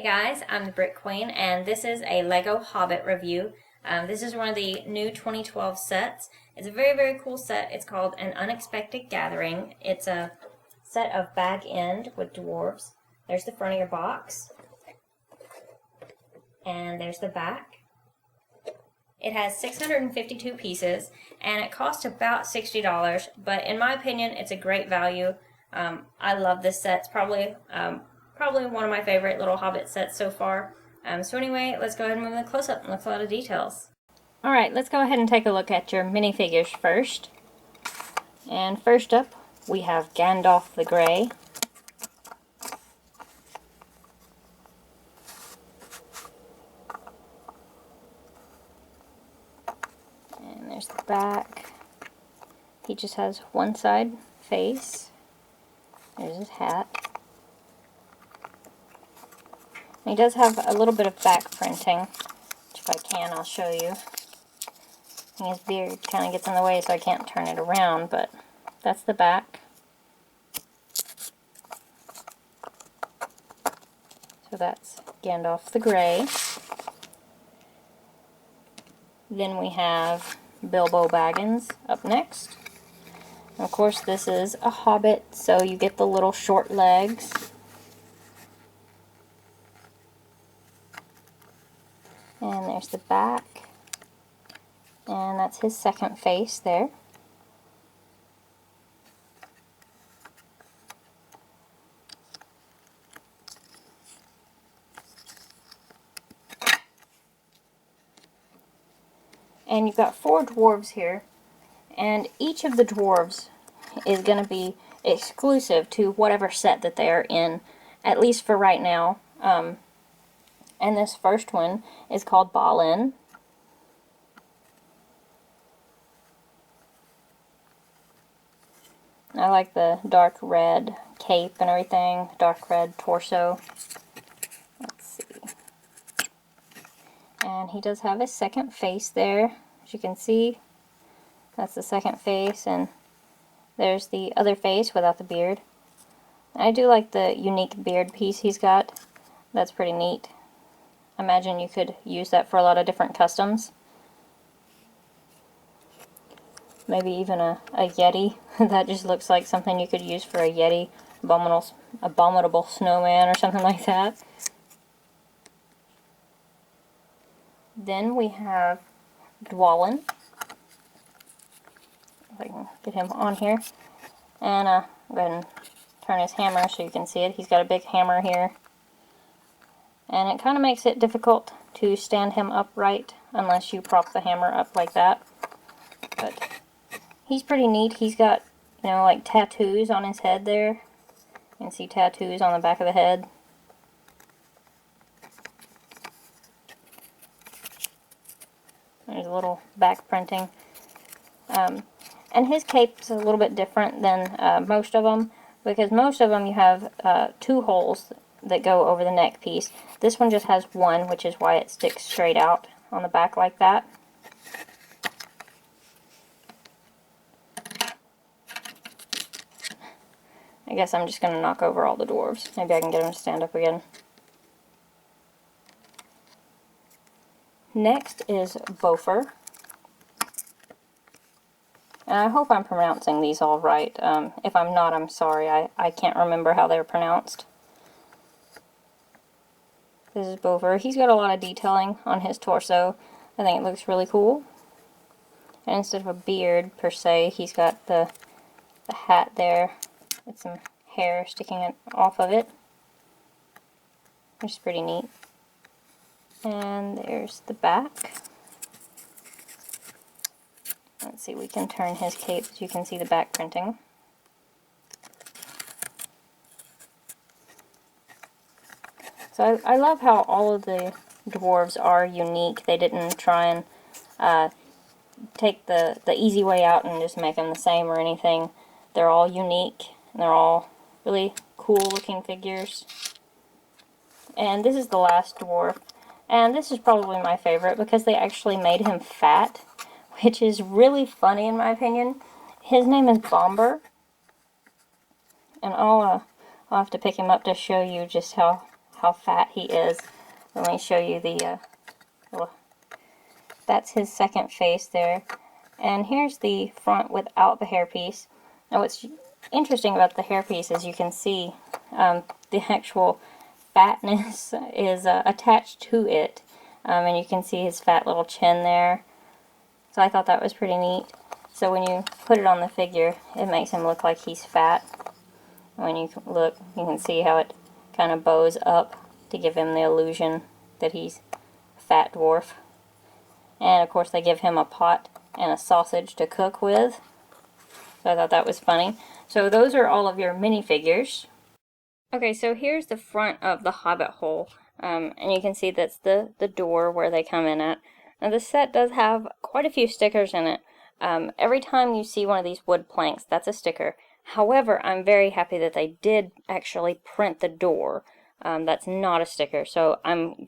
guys, I'm the BrickQueen, and this is a Lego Hobbit review. This is one of the new 2012 sets. It's a very, very cool set. It's called An Unexpected Gathering. It's a set of bag end with dwarves. There's the front of your box. And there's the back. It has 652 pieces, and it cost about $60, but in my opinion, it's a great value. I love this set. It's probably one of my favorite little Hobbit sets so far. So anyway, let's go ahead and move in the close-up and look at a lot of details. Alright, let's go ahead and take a look at your minifigures first. And first up, we have Gandalf the Grey. And there's the back. He just has one side face. There's his hat. He does have a little bit of back printing, which if I can, I'll show you. And his beard kind of gets in the way, so I can't turn it around, but that's the back. So that's Gandalf the Grey. Then we have Bilbo Baggins up next. And of course, this is a Hobbit, so you get the little short legs. And there's the back, and that's his second face there. And you've got 4 dwarves here, and each of the dwarves is going to be exclusive to whatever set that they are in, at least for right now. And this first one is called Balin. I like the dark red cape and everything, dark red torso. Let's see. And he does have his second face there, as you can see. That's the second face, and there's the other face without the beard. I do like the unique beard piece he's got. That's pretty neat. I imagine you could use that for a lot of different customs. Maybe even a Yeti. That just looks like something you could use for a Yeti. Abominable snowman or something like that. Then we have Dwalin. If I can get him on here. And I'll go ahead and turn his hammer so you can see it. He's got a big hammer here. And it kind of makes it difficult to stand him upright unless you prop the hammer up like that. But he's pretty neat. He's got, you know, like tattoos on his head there. You can see tattoos on the back of the head. There's a little back printing. And his cape's a little bit different than most of them, because most of them you have 2 holes that go over the neck piece. This one just has one, which is why it sticks straight out on the back like that. I guess I'm just going to knock over all the dwarves. Maybe I can get them to stand up again. Next is Bofur. And I hope I'm pronouncing these all right. If I'm not, I'm sorry. I can't remember how they're pronounced. This is Bofur. He's got a lot of detailing on his torso. I think it looks really cool. And instead of a beard, per se, he's got the hat there with some hair sticking off of it, which is pretty neat. And there's the back. Let's see, we can turn his cape so you can see the back printing. So I love how all of the dwarves are unique. They didn't try and take the easy way out and just make them the same or anything. They're all unique, and they're all really cool looking figures. And this is the last dwarf. And this is probably my favorite because they actually made him fat, which is really funny in my opinion. His name is Bombur. And I'll have to pick him up to show you just how how fat he is. Let me show you the, that's his second face there. And here's the front without the hairpiece. Now what's interesting about the hairpiece is you can see the actual fatness is attached to it. And you can see his fat little chin there. So I thought that was pretty neat. So when you put it on the figure, it makes him look like he's fat. When you look, you can see how it kind of bows up to give him the illusion that he's a fat dwarf. And of course they give him a pot and a sausage to cook with. So I thought that was funny. So those are all of your minifigures. Okay, so here's the front of the Hobbit hole. And you can see that's the door where they come in at. Now the set does have quite a few stickers in it. Every time you see one of these wood planks, that's a sticker. However, I'm very happy that they did actually print the door. That's not a sticker, so I'm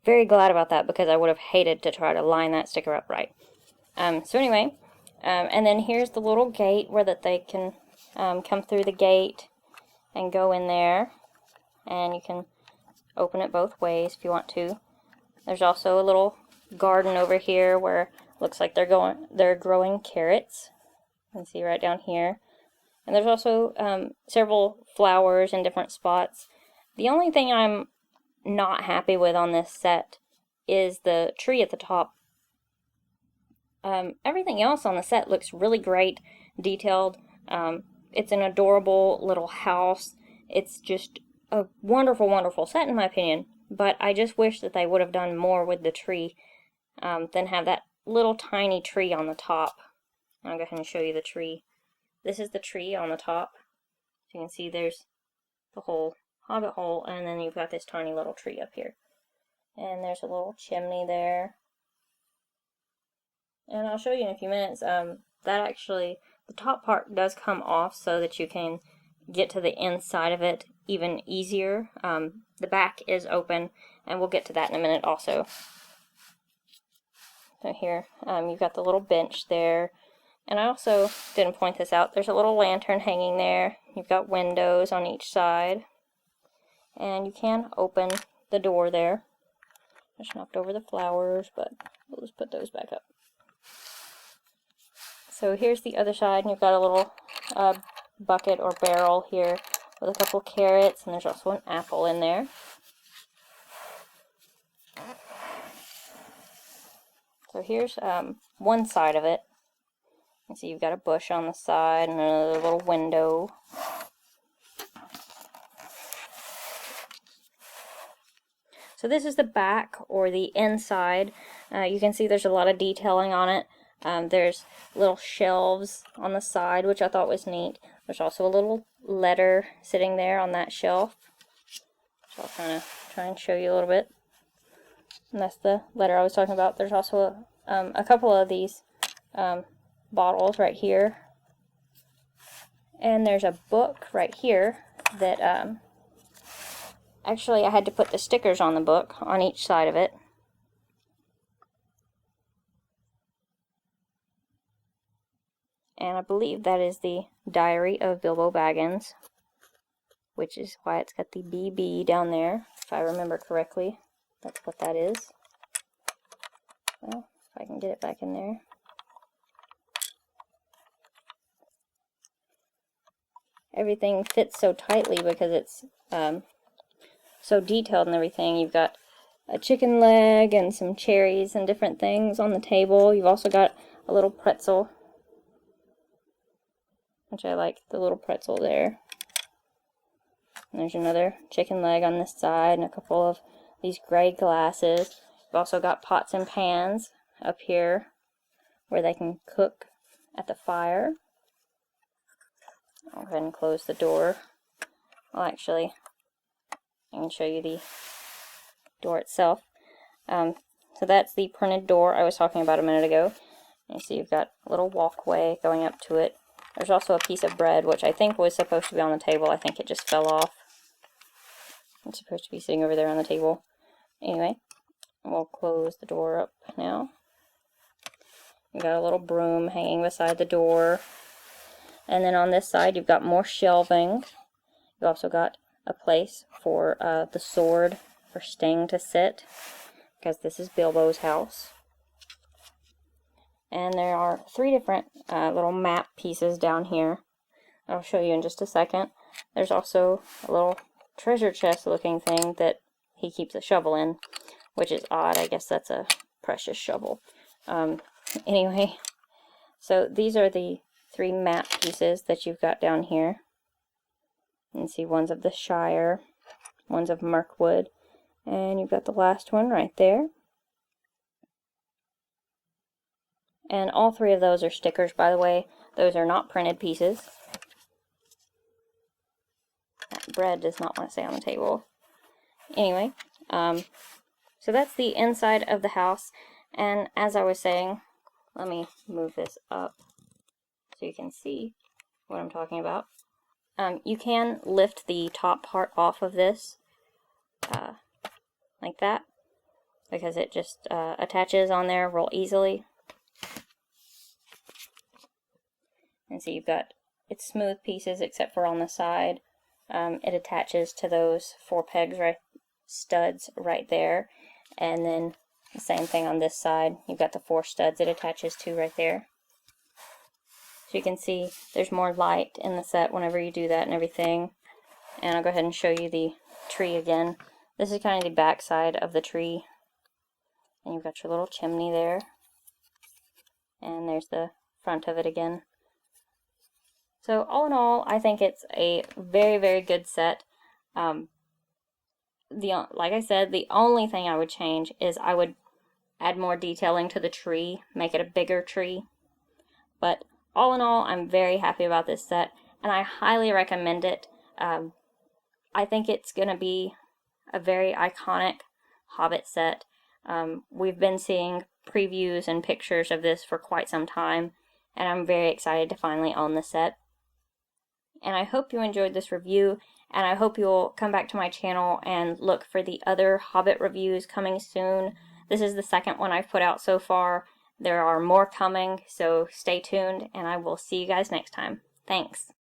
very glad about that because I would have hated to try to line that sticker up right. So anyway, and then here's the little gate where that they can come through the gate and go in there, and you can open it both ways if you want to. There's also a little garden over here where it looks like they're growing carrots. You can see right down here. And there's also several flowers in different spots. The only thing I'm not happy with on this set is the tree at the top. Everything else on the set looks really great, detailed. It's an adorable little house. It's just a wonderful, wonderful set in my opinion. But I just wish that they would have done more with the tree than have that little tiny tree on the top. I'll go ahead and show you the tree. This is the tree on the top. So you can see there's the whole Hobbit hole, and then you've got this tiny little tree up here. And there's a little chimney there. And I'll show you in a few minutes, that actually, the top part does come off so that you can get to the inside of it even easier. The back is open, and we'll get to that in a minute also. So here, you've got the little bench there. And I also didn't point this out. There's a little lantern hanging there. You've got windows on each side. And you can open the door there. Just knocked over the flowers, but we'll just put those back up. So here's the other side, and you've got a little bucket or barrel here with a couple carrots, and there's also an apple in there. So here's one side of it. You see you've got a bush on the side and another little window. So this is the back or the inside. You can see there's a lot of detailing on it. There's little shelves on the side, which I thought was neat. There's also a little letter sitting there on that shelf. So I'll kind of try and show you a little bit. And that's the letter I was talking about. There's also a couple of these bottles right here, and there's a book right here that actually I had to put the stickers on the book on each side of it. And I believe that is the Diary of Bilbo Baggins, which is why it's got the BB down there, if I remember correctly. That's what that is. Well, if I can get it back in there. Everything fits so tightly because it's so detailed and everything. You've got a chicken leg and some cherries and different things on the table. You've also got a little pretzel, which I like, the little pretzel there. And there's another chicken leg on this side and a couple of these gray glasses. You've also got pots and pans up here where they can cook at the fire. I'll go ahead and close the door. Well, actually, I can show you the door itself. So that's the printed door I was talking about a minute ago. You see you've got a little walkway going up to it. There's also a piece of bread, which I think was supposed to be on the table. I think it just fell off. It's supposed to be sitting over there on the table. Anyway, we'll close the door up now. You've got a little broom hanging beside the door. And then on this side, you've got more shelving. You've also got a place for the sword for Sting to sit, because this is Bilbo's house. And there are 3 different little map pieces down here. I'll show you in just a second. There's also a little treasure chest looking thing that he keeps a shovel in, which is odd. I guess that's a precious shovel. Anyway, so these are the 3 map pieces that you've got down here. You can see one's of the Shire, one's of Mirkwood, and you've got the last one right there. And all 3 of those are stickers, by the way. Those are not printed pieces. That bread does not want to stay on the table. Anyway, so that's the inside of the house. And as I was saying, let me move this up so you can see what I'm talking about. You can lift the top part off of this, like that, because it just attaches on there real easily. And so you've got, it's smooth pieces except for on the side. It attaches to those 4 pegs, studs right there. And then the same thing on this side. You've got the 4 studs it attaches to right there. So you can see there's more light in the set whenever you do that and everything. And I'll go ahead and show you the tree again. This is kind of the back side of the tree. And you've got your little chimney there. And there's the front of it again. So all in all, I think it's a very, very good set. Like I said, the only thing I would change is I would add more detailing to the tree, make it a bigger tree. But all in all, I'm very happy about this set, and I highly recommend it. I think it's going to be a very iconic Hobbit set. We've been seeing previews and pictures of this for quite some time, and I'm very excited to finally own the set. And I hope you enjoyed this review, and I hope you'll come back to my channel and look for the other Hobbit reviews coming soon. This is the second one I've put out so far. There are more coming, so stay tuned, and I will see you guys next time. Thanks.